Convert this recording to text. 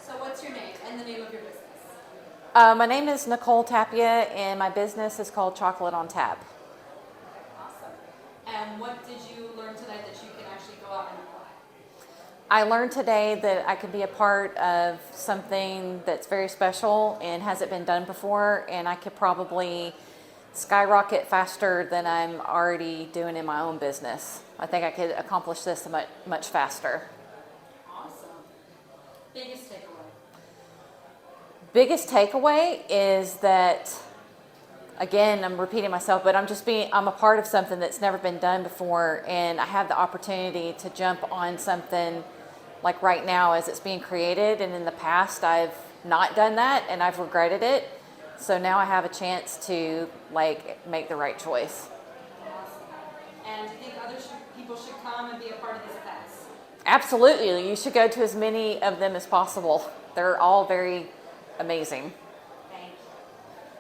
So what's your name and the name of your business? My name is Nicole Tapia, and my business is called Chocolate on Tap. Awesome. And what did you learn tonight that you can actually go out and apply? I learned today that I could be a part of something that's very special and hasn't been done before, and I could probably skyrocket faster than I'm already doing in my own business. I think I could accomplish this much, much faster. Awesome. Biggest takeaway? Biggest takeaway is that, again, I'm repeating myself, but I'm a part of something that's never been done before, and I have the opportunity to jump on something like right now as it's being created. And in the past, I've not done that and I've regretted it. So now I have a chance to make the right choice. Awesome. And do you think people should come and be a part of these events? Absolutely. You should go to as many of them as possible. They're all very amazing.